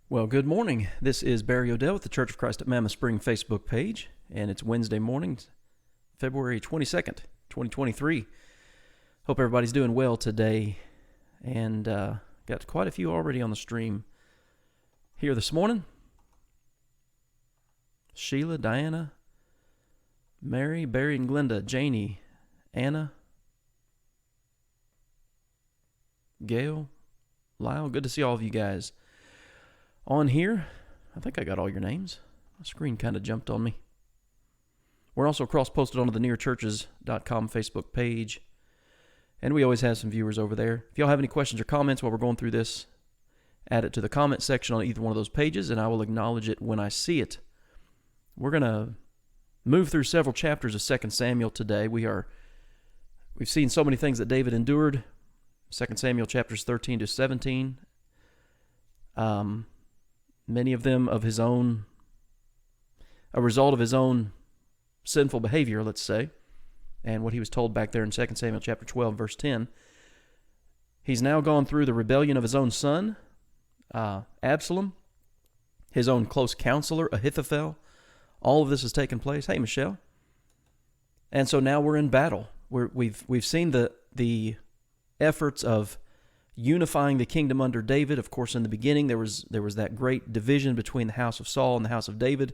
Well, good morning. This is Barry Odell with the Church of Christ at Mammoth Spring Facebook page, and it's Wednesday morning, February 22nd, 2023. Hope everybody's doing well today, and got quite a few already on the stream here this morning. Sheila, Diana, Mary, Barry and Glenda, Janie, Anna, Gail, Lyle. Good to see all of you guys on here. I think I got all your names. My screen kind of jumped on me. We're also cross-posted onto the nearchurches.com Facebook page, and we always have some viewers over there. If y'all have any questions or comments while we're going through this, add it to the comment section on either one of those pages, and I will acknowledge it when I see it. We're going to move through several chapters of 2 Samuel today. We've seen so many things that David endured. 2 Samuel chapters 13 to 17. Many of them of his own, a result of his own sinful behavior, let's say, and what he was told back there in 2 Samuel chapter 12, verse 10. He's now gone through the rebellion of his own son, Absalom, his own close counselor, Ahithophel. All of this has taken place. Hey, Michelle. And so now we're in battle. We've seen the efforts of unifying the kingdom under David. Of course, in the beginning, there was that great division between the house of Saul and the house of David.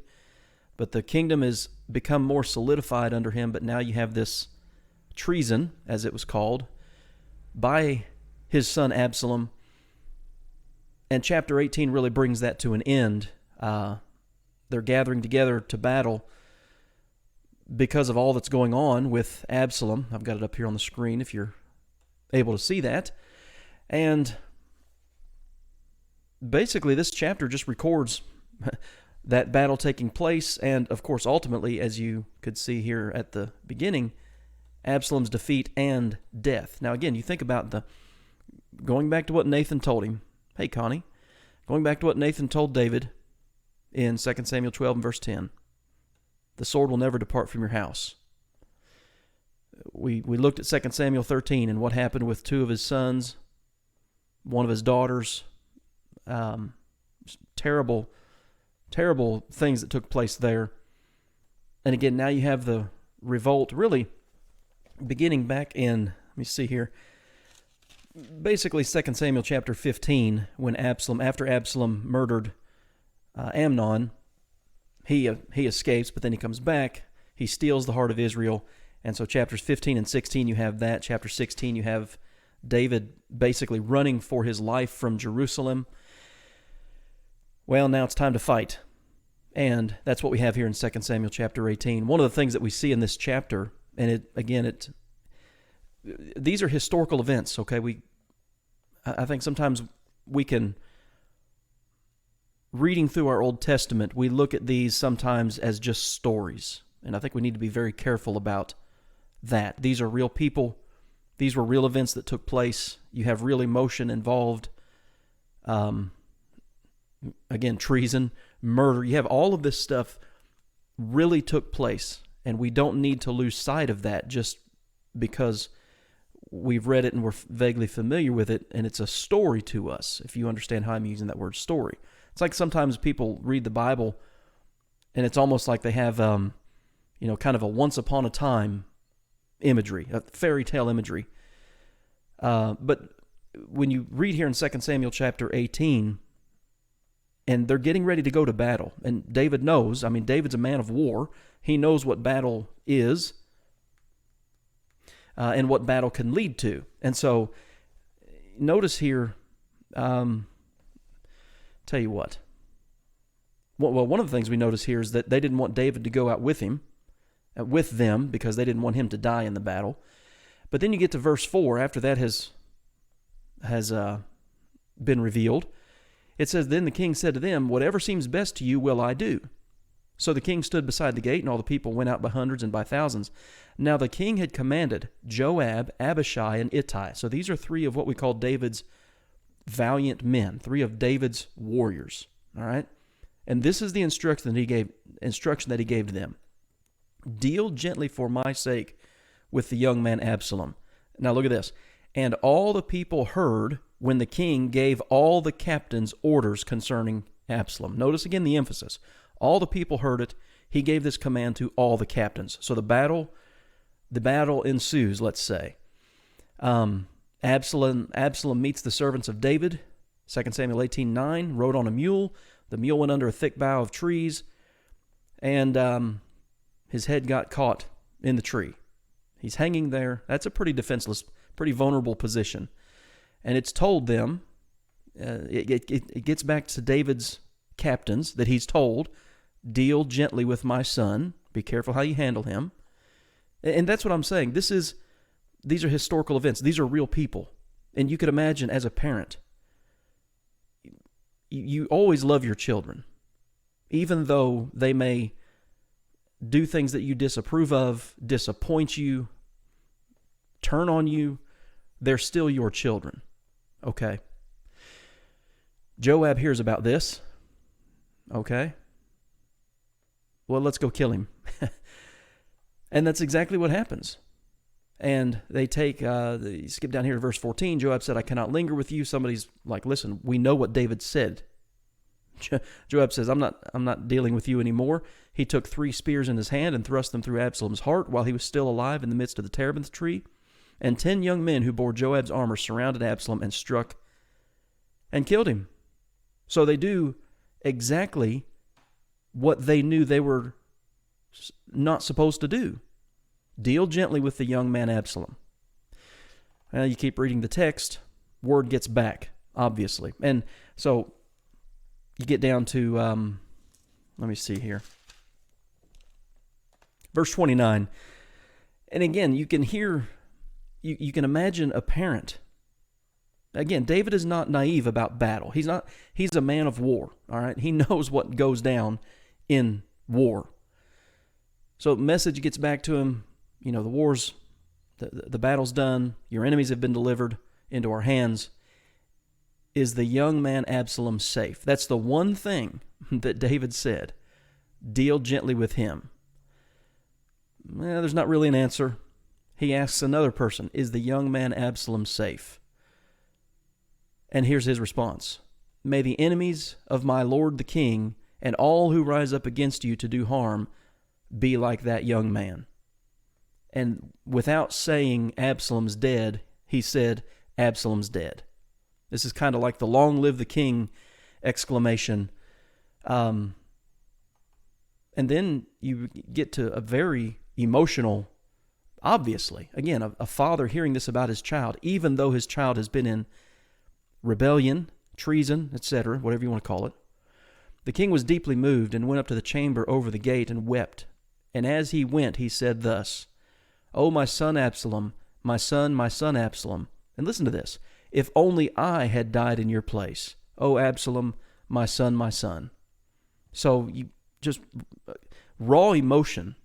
But the kingdom has become more solidified under him. But now you have this treason, as it was called, by his son Absalom. And chapter 18 really brings that to an end. They're gathering together to battle because of all that's going on with Absalom. I've got it up here on the screen if you're able to see that. And basically, this chapter just records that battle taking place, and of course, ultimately, as you could see here at the beginning, Absalom's defeat and death. Now, again, you think about going back to what Nathan told him. Hey, Connie. Going back to what Nathan told David in 2 Samuel 12 and verse 10. The sword will never depart from your house. We looked at 2 Samuel 13 and what happened with two of his sons, one of his daughters. Terrible things that took place there. And again, now you have the revolt really beginning back in, let me see here, basically 2 Samuel chapter 15, when after Absalom murdered Amnon, he escapes, but then he comes back, he steals the heart of Israel, and so chapters 15 and 16 you have that. Chapter 16 you have David basically running for his life from Jerusalem. Well, now it's time to fight. And that's what we have here in 2 Samuel chapter 18. One of the things that we see in this chapter, and these are historical events, okay? I think sometimes we can, reading through our Old Testament, we look at these sometimes as just stories. And I think we need to be very careful about that. These are real people. These were real events that took place. You have real emotion involved. Again, treason, murder. You have all of this stuff really took place. And we don't need to lose sight of that just because we've read it and we're vaguely familiar with it. And it's a story to us, if you understand how I'm using that word story. It's like sometimes people read the Bible and it's almost like they have, kind of a once upon a time imagery, a fairy tale imagery. But when you read here in 2 Samuel chapter 18, and they're getting ready to go to battle, and David knows, David's a man of war. He knows what battle is and what battle can lead to. And so notice here, tell you what. Well, one of the things we notice here is that they didn't want David to go out with them, because they didn't want him to die in the battle. But then you get to verse 4, after that has been revealed. It says, "Then the king said to them, 'Whatever seems best to you will I do.' So the king stood beside the gate, and all the people went out by hundreds and by thousands. Now the king had commanded Joab, Abishai, and Ittai." So these are three of what we call David's valiant men, three of David's warriors. All right? And this is the instruction that he gave to them. "Deal gently for my sake with the young man Absalom." Now look at this. "And all the people heard when the king gave all the captains orders concerning Absalom. Notice again the emphasis. All the people heard it. He gave this command to all the captains. So the battle ensues, let's say. Absalom meets the servants of David. 2 Samuel 18:9, rode on a mule. The mule went under a thick bough of trees, and his head got caught in the tree. He's hanging there. That's a pretty defenseless, pretty vulnerable position. And it's told them, it gets back to David's captains that he's told, deal gently with my son. Be careful how you handle him. And that's what I'm saying. These are historical events. These are real people. And you could imagine as a parent, you always love your children, even though they may do things that you disapprove of, disappoint you, turn on you. They're still your children. Okay? Joab hears about this. Okay? Well, let's go kill him. And that's exactly what happens. And they skip down here to verse 14. Joab said, I cannot linger with you. Somebody's like, listen, we know what David said. Joab says, I'm not dealing with you anymore. He took 3 spears in his hand and thrust them through Absalom's heart while he was still alive in the midst of the terebinth tree. And 10 young men who bore Joab's armor surrounded Absalom and struck and killed him. So they do exactly what they knew they were not supposed to do. Deal gently with the young man Absalom. Well, you keep reading the text, word gets back, obviously. And so you get down to, let me see here. Verse 29. And again, you can hear, you can imagine a parent. Again, David is not naive about battle. He's a man of war, all right? He knows what goes down in war. So message gets back to him. You know, the battle's done. Your enemies have been delivered into our hands. Is the young man Absalom safe? That's the one thing that David said. Deal gently with him. Well, there's not really an answer. He asks another person, is the young man Absalom safe? And here's his response. May the enemies of my lord the king and all who rise up against you to do harm be like that young man. And without saying Absalom's dead, he said Absalom's dead. This is kind of like the long live the king exclamation. And then you get to a very emotional, obviously, again, a father hearing this about his child, even though his child has been in rebellion, treason, etc., whatever you want to call it. The king was deeply moved and went up to the chamber over the gate and wept. And as he went, he said thus, O my son Absalom, my son Absalom. And listen to this. If only I had died in your place. O Absalom, my son, my son. So you just raw emotion.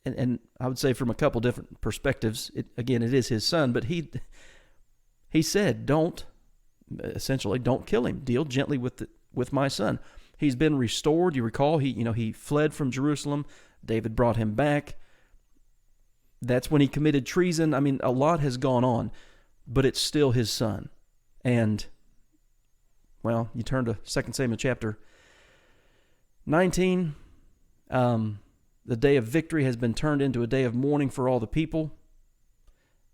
And I would say from a couple different perspectives, it is his son, but he said, don't kill him. Deal gently with my son. He's been restored. You recall, he fled from Jerusalem. David brought him back. That's when he committed treason. I mean, a lot has gone on, but it's still his son. And, well, you turn to 2 Samuel chapter 19. The day of victory has been turned into a day of mourning for all the people.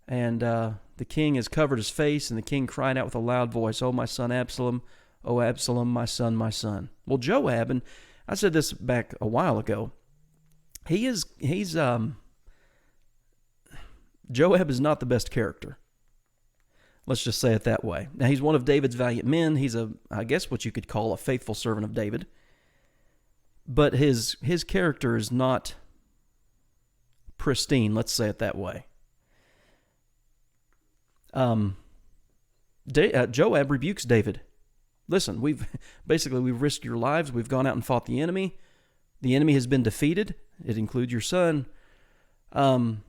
And the king has covered his face, and the king cried out with a loud voice, O my son Absalom, O Absalom, my son, my son. Well, Joab, and I said this back a while ago, Joab is not the best character. Let's just say it that way. Now, he's one of David's valiant men. He's I guess what you could call a faithful servant of David. But his character is not pristine, let's say it that way. Joab rebukes David. Listen, we've risked your lives. We've gone out and fought the enemy. The enemy has been defeated. It includes your son. And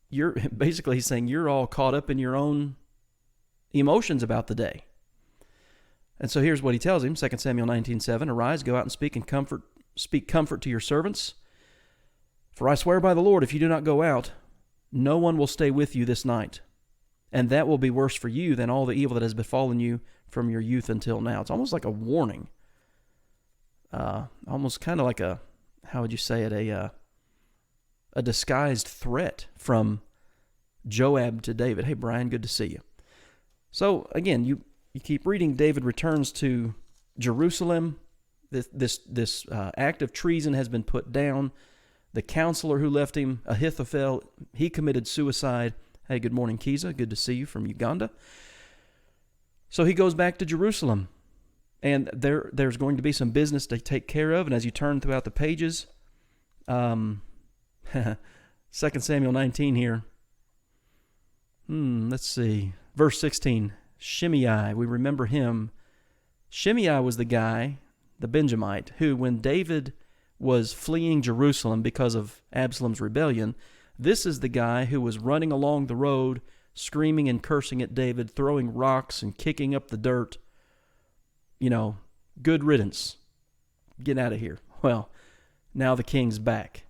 he's saying you're all caught up in your own emotions about the day. And so here's what he tells him, 2 Samuel 19:7, Arise, go out and speak comfort to your servants. For I swear by the Lord, if you do not go out, no one will stay with you this night. and that will be worse for you than all the evil that has befallen you from your youth until now. It's almost like a warning. Almost kind of like a, how would you say it, a disguised threat from Joab to David. Hey, Brian, good to see you. So, again, you keep reading. David returns to Jerusalem. This act of treason has been put down. The counselor who left him, Ahithophel, he committed suicide. Hey, good morning, Kiza. Good to see you from Uganda. So he goes back to Jerusalem. And there's going to be some business to take care of. And as you turn throughout the pages, 2 Samuel 19 here. Let's see. Verse 16, Shimei, we remember him. Shimei was the guy, the Benjamite, who when David was fleeing Jerusalem because of Absalom's rebellion, this is the guy who was running along the road, screaming and cursing at David, throwing rocks and kicking up the dirt. You know, good riddance. Get out of here. Well, now the king's back.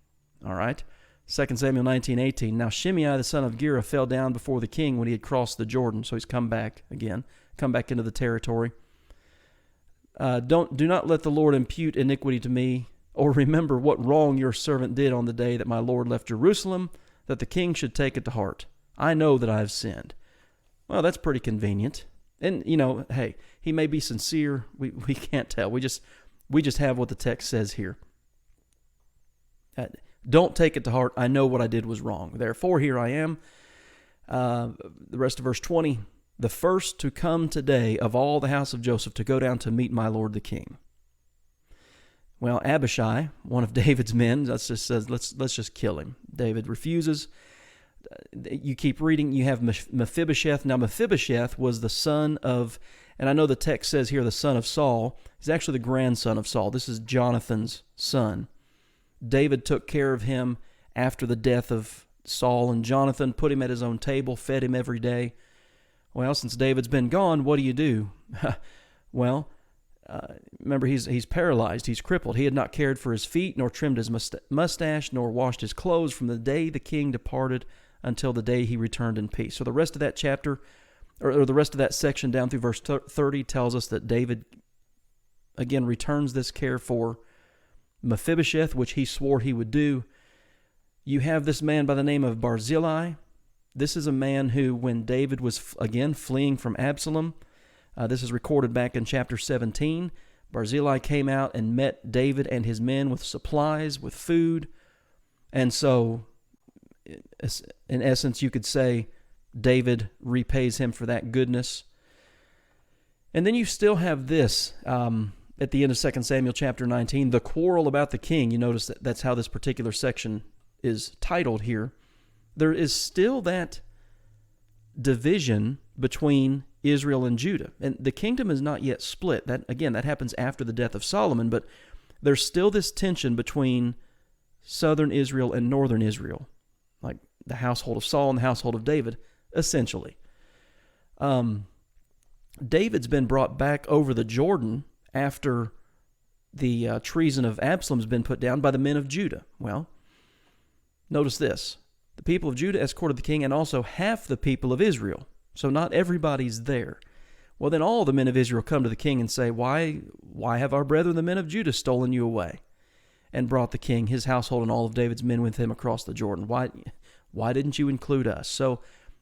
All right. 2 Samuel 19:18. Now Shimei the son of Gera fell down before the king when he had crossed the Jordan. So he's come back again, come back into the territory. Do not let the Lord impute iniquity to me, or remember what wrong your servant did on the day that my Lord left Jerusalem, that the king should take it to heart. I know that I have sinned. Well, that's pretty convenient. And, you know, hey, he may be sincere. We can't tell. We just have what the text says here. Don't take it to heart. I know what I did was wrong. Therefore, here I am. The rest of verse 20. The first to come today of all the house of Joseph to go down to meet my lord the king. Well, Abishai, one of David's men, just says, let's just kill him. David refuses. You keep reading, you have Mephibosheth. Now, Mephibosheth was the son of, and I know the text says here the son of Saul. He's actually the grandson of Saul. This is Jonathan's son. David took care of him after the death of Saul and Jonathan, put him at his own table, fed him every day. Well, since David's been gone, what do? Well, remember, he's paralyzed, he's crippled. He had not cared for his feet, nor trimmed his mustache, nor washed his clothes from the day the king departed until the day he returned in peace. So the rest of that chapter, or the rest of that section down through verse 30 tells us that David, again, returns this care for Mephibosheth, which he swore he would do. You have this man by the name of Barzillai. This is a man who, when David was, again, fleeing from Absalom, this is recorded back in chapter 17. Barzillai came out and met David and his men with supplies, with food. And so, in essence, you could say David repays him for that goodness. And then you still have this at the end of 2 Samuel chapter 19, the quarrel about the king. You notice that that's how this particular section is titled here. There is still that division between Israel and Judah. And the kingdom is not yet split. That happens after the death of Solomon, but there's still this tension between southern Israel and northern Israel, like the household of Saul and the household of David, essentially. David's been brought back over the Jordan after the treason of Absalom's been put down by the men of Judah. Well, notice this. The people of Judah escorted the king, and also half the people of Israel. So not everybody's there. Well, then all the men of Israel come to the king and say, Why have our brethren, the men of Judah, stolen you away and brought the king, his household, and all of David's men with him across the Jordan? Why didn't you include us? So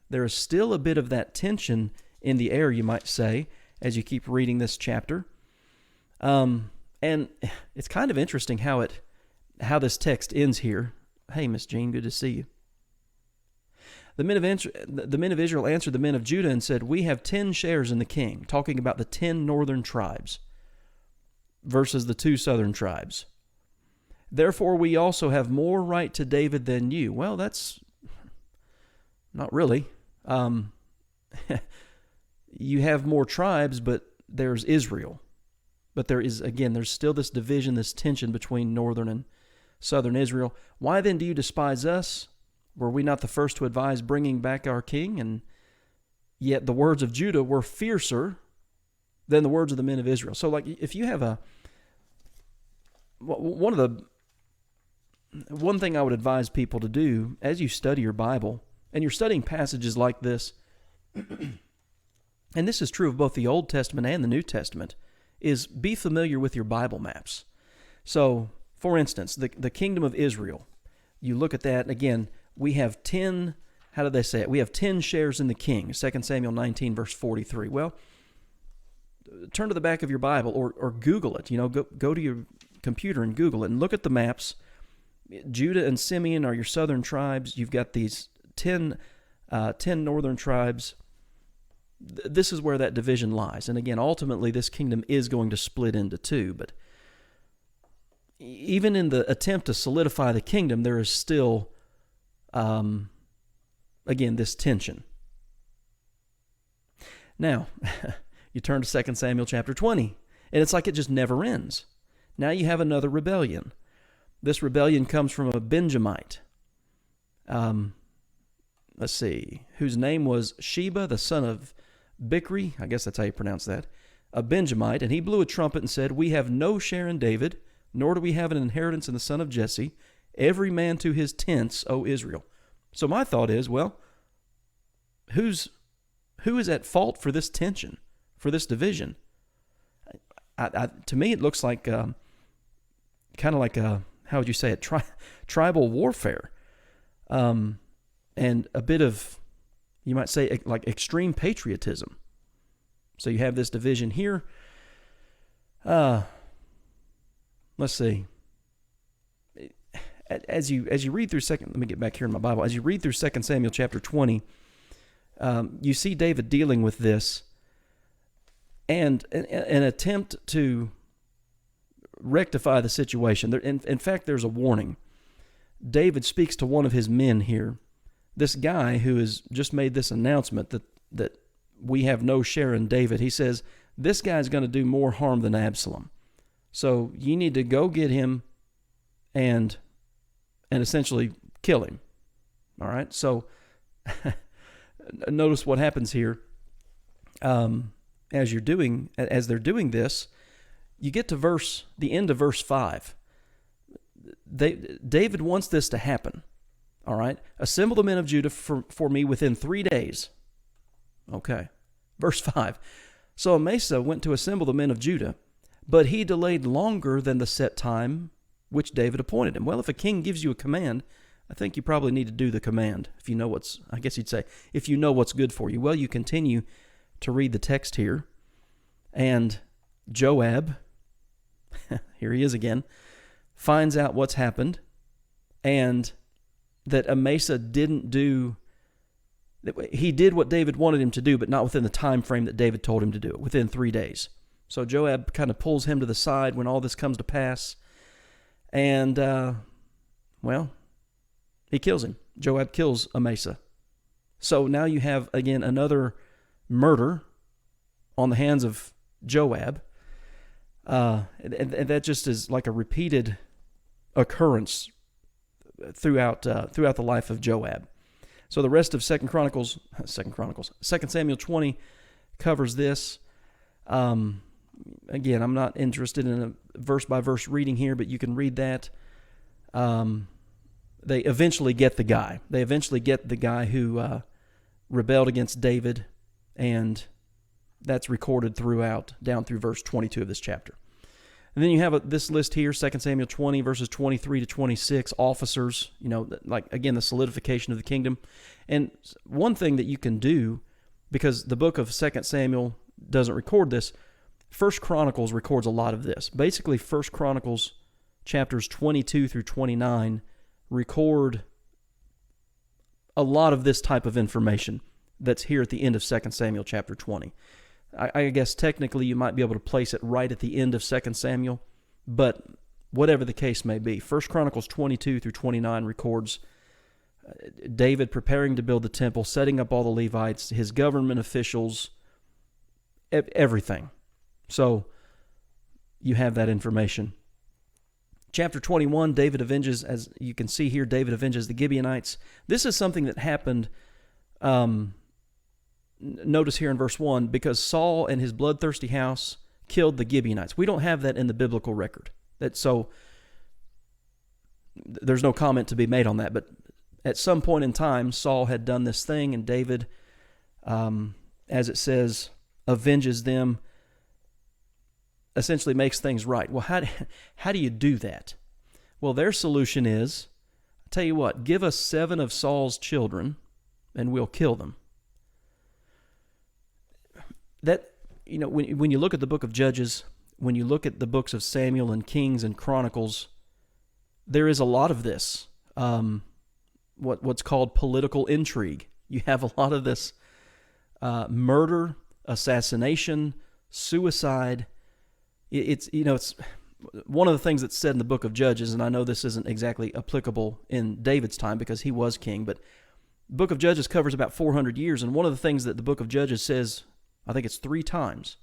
there is still a bit of that tension in the air, you might say, as you keep reading this chapter. And it's kind of interesting how this text ends here. Hey, Miss Jean, good to see you. The men of Israel answered the men of Judah and said, We have 10 shares in the king, talking about the 10 northern tribes versus the 2 southern tribes. Therefore, we also have more right to David than you. Well, that's not really. You have more tribes, but there's Israel. But there's still this division, this tension between northern and southern Israel. Why then do you despise us? Were we not the first to advise bringing back our king? And yet the words of Judah were fiercer than the words of the men of Israel. So, like, if you have one thing I would advise people to do as you study your Bible, and you're studying passages like this, and this is true of both the Old Testament and the New Testament, is be familiar with your Bible maps. So, for instance, the kingdom of Israel, you look at that, again, we have 10, how do they say it? We have 10 shares in the king, 2 Samuel 19, verse 43. Well, turn to the back of your Bible or Google it. Go to your computer and Google it and look at the maps. Judah and Simeon are your southern tribes. You've got these 10 northern tribes. This is where that division lies. And again, ultimately, this kingdom is going to split into two. But even in the attempt to solidify the kingdom, there is still, again, this tension. Now, you turn to 2 Samuel chapter 20, and it's like it just never ends. Now you have another rebellion. This rebellion comes from a Benjamite. Let's see, whose name was Sheba, the son of Bichri, I guess that's how you pronounce that, a Benjamite, and he blew a trumpet and said, "We have no share in David, nor do we have an inheritance in the son of Jesse. Every man to his tents, O Israel." So my thought is, well, who is at fault for this tension, for this division? To me, it looks like kind of like how would you say it, tribal warfare, and a bit of, you might say, like extreme patriotism. So you have this division here. Let's see. As you read through let me get back here in my Bible. As you read through 2 Samuel chapter 20, you see David dealing with this and an attempt to rectify the situation. In fact, there's a warning. David speaks to one of his men here, this guy who has just made this announcement that we have no share in David. He says, this guy's going to do more harm than Absalom. So you need to go get him and essentially kill him. All right? So notice what happens here. As they're doing this, you get to the end of verse 5. David wants this to happen. All right? Assemble the men of Judah for me within 3 days. Okay. Verse 5. So Amasa went to assemble the men of Judah, but he delayed longer than the set time which David appointed him. Well, if a king gives you a command, I think you probably need to do the command. If you know I guess you'd say, if you know what's good for you. Well, you continue to read the text here, and Joab, here he is again, finds out what's happened, and that Amasa didn't do, he did what David wanted him to do, but not within the time frame that David told him to do it, within 3 days. So Joab kind of pulls him to the side when all this comes to pass, and, he kills him. Joab kills Amasa. So now you have, again, another murder on the hands of Joab, and that just is like a repeated occurrence throughout the life of Joab. So the rest of 2 Samuel 20 covers this. Again, I'm not interested in a verse-by-verse reading here, but you can read that. They eventually get the guy. They eventually get the guy who rebelled against David, and that's recorded down through verse 22 of this chapter. And then you have this list here, 2 Samuel 20, verses 23 to 26, officers, like, again, the solidification of the kingdom. And one thing that you can do, because the book of 2 Samuel doesn't record this, 1 Chronicles records a lot of this. Basically, 1 Chronicles chapters 22 through 29 record a lot of this type of information that's here at the end of 2 Samuel chapter 20. I guess technically you might be able to place it right at the end of 2 Samuel, but whatever the case may be, 1 Chronicles 22 through 29 records David preparing to build the temple, setting up all the Levites, his government officials, everything. So you have that information. Chapter 21, David avenges, as you can see here, David avenges the Gibeonites. This is something that happened, notice here in verse 1, because Saul and his bloodthirsty house killed the Gibeonites. We don't have that in the biblical record. So there's no comment to be made on that, but at some point in time, Saul had done this thing, and David as it says, avenges them, essentially makes things right. Well, how do you do that? Well, their solution is, I tell you what, give us 7 of Saul's children, and we'll kill them. That, when you look at the book of Judges, when you look at the books of Samuel and Kings and Chronicles, there is a lot of this, what's called political intrigue. You have a lot of this murder, assassination, suicide. It's one of the things that's said in the book of Judges, and I know this isn't exactly applicable in David's time because he was king, but the book of Judges covers about 400 years, and one of the things that the book of Judges says, I think it's 3 times,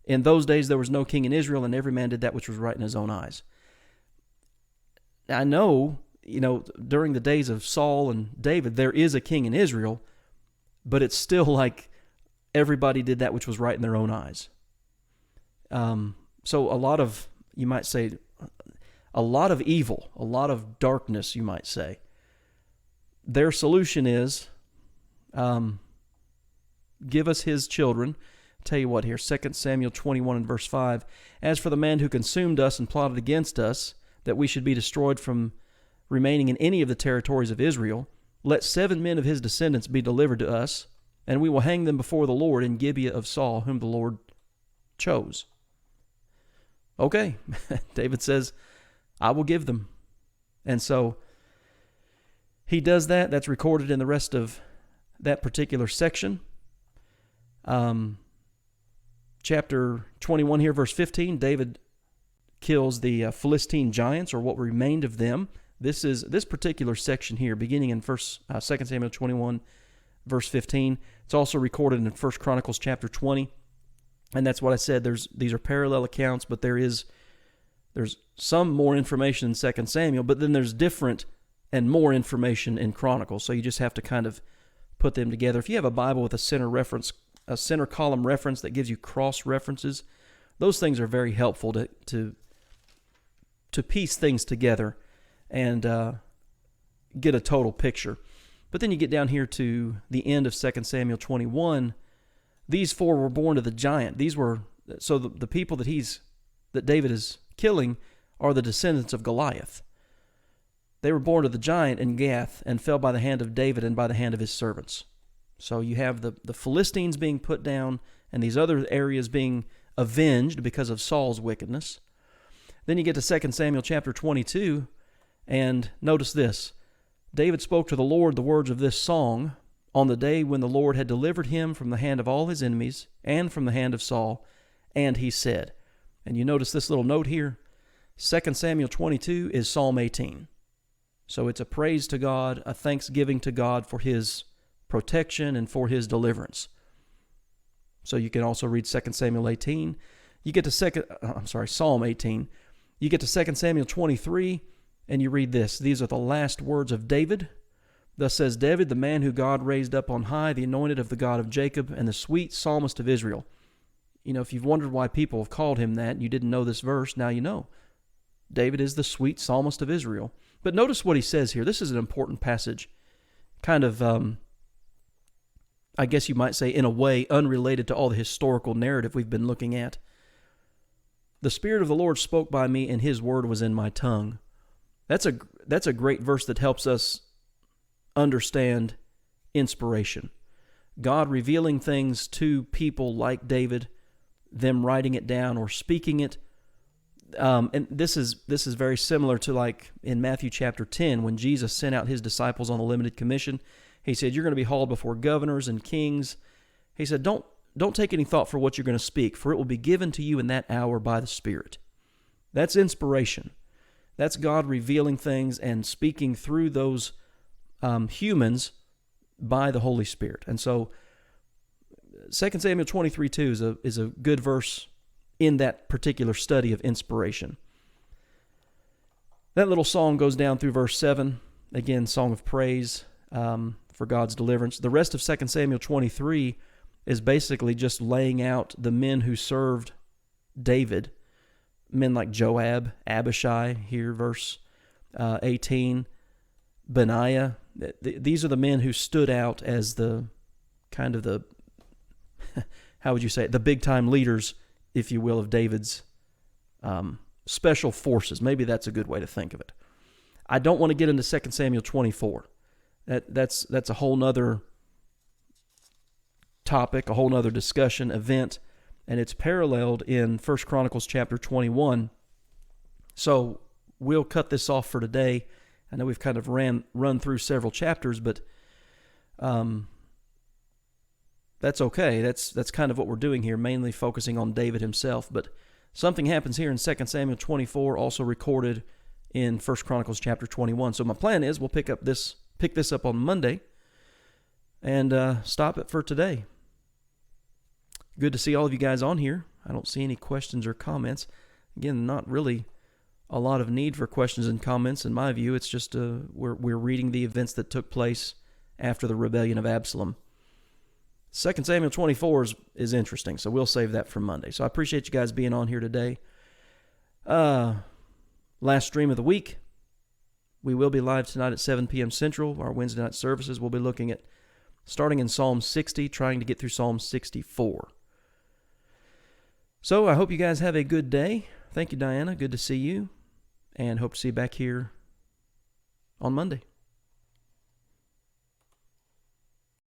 in those days there was no king in Israel, and every man did that which was right in his own eyes. I know, during the days of Saul and David, there is a king in Israel, but it's still like everybody did that which was right in their own eyes. So a lot of, you might say, a lot of evil, a lot of darkness, you might say. Their solution is, give us his children. Tell you what here, 2 Samuel 21 and verse 5. As for the man who consumed us and plotted against us, that we should be destroyed from remaining in any of the territories of Israel, let 7 men of his descendants be delivered to us, and we will hang them before the Lord in Gibeah of Saul, whom the Lord chose. Okay, David says, I will give them. And so he does that. That's recorded in the rest of that particular section. Chapter 21 here, verse 15, David kills the Philistine giants, or what remained of them. This particular section here, beginning in 2 Samuel 21, verse 15. It's also recorded in 1 Chronicles chapter 20. And that's what I said. These are parallel accounts, but there's some more information in 2 Samuel, but then there's different and more information in Chronicles. So you just have to kind of put them together. If you have a Bible with a center column reference that gives you cross references, those things are very helpful to piece things together and get a total picture. But then you get down here to the end of 2 Samuel 21. These 4 were born to the giant. So the people that David is killing are the descendants of Goliath. They were born to the giant in Gath and fell by the hand of David and by the hand of his servants. So you have the Philistines being put down and these other areas being avenged because of Saul's wickedness. Then you get to 2 Samuel chapter 22, and notice this. David spoke to the Lord the words of this song on the day when the Lord had delivered him from the hand of all his enemies and from the hand of Saul, and he said, and you notice this little note here, 2 Samuel 22 is Psalm 18. So it's a praise to God, a thanksgiving to God for his protection and for his deliverance. So you can also read 2 Samuel 18. You get to Psalm 18. You get to 2 Samuel 23, and you read this. These are the last words of David. Thus says David, the man who God raised up on high, the anointed of the God of Jacob, and the sweet psalmist of Israel. If you've wondered why people have called him that, and you didn't know this verse, now you know. David is the sweet psalmist of Israel. But notice what he says here. This is an important passage. Kind of, I guess you might say, in a way, unrelated to all the historical narrative we've been looking at. The Spirit of the Lord spoke by me, and his word was in my tongue. That's a great verse that helps us understand inspiration. God revealing things to people like David, them writing it down or speaking it. And this is very similar to like in Matthew chapter 10 when Jesus sent out his disciples on the limited commission. He said, you're going to be hauled before governors and kings. He said, don't take any thought for what you're going to speak, for it will be given to you in that hour by the Spirit. That's inspiration. That's God revealing things and speaking through those humans by the Holy Spirit. And so 2 Samuel 23:2 is a good verse in that particular study of inspiration. That little song goes down through verse 7. Again, song of praise for God's deliverance. The rest of 2 Samuel 23 is basically just laying out the men who served David. Men like Joab, Abishai, here verse 18, Benaiah. These are the men who stood out as the kind of the, how would you say it, the big-time leaders, if you will, of David's special forces. Maybe that's a good way to think of it. I don't want to get into 2 Samuel 24. That's a whole nother topic, a whole nother discussion, event, and it's paralleled in 1 Chronicles chapter 21. So we'll cut this off for today. I know we've kind of run through several chapters, but that's okay. That's kind of what we're doing here, mainly focusing on David himself. But something happens here in 2 Samuel 24, also recorded in 1 Chronicles chapter 21. So my plan is we'll pick this up on Monday and stop it for today. Good to see all of you guys on here. I don't see any questions or comments. Again, not really a lot of need for questions and comments in my view. It's just we're reading the events that took place after the rebellion of Absalom. 2 Samuel 24 is interesting, so we'll save that for Monday. So I appreciate you guys being on here today. Last stream of the week. We will be live tonight at 7 p.m. Central. Our Wednesday night services, we'll be looking at starting in Psalm 60, trying to get through Psalm 64. So I hope you guys have a good day. Thank you, Diana. Good to see you. And hope to see you back here on Monday.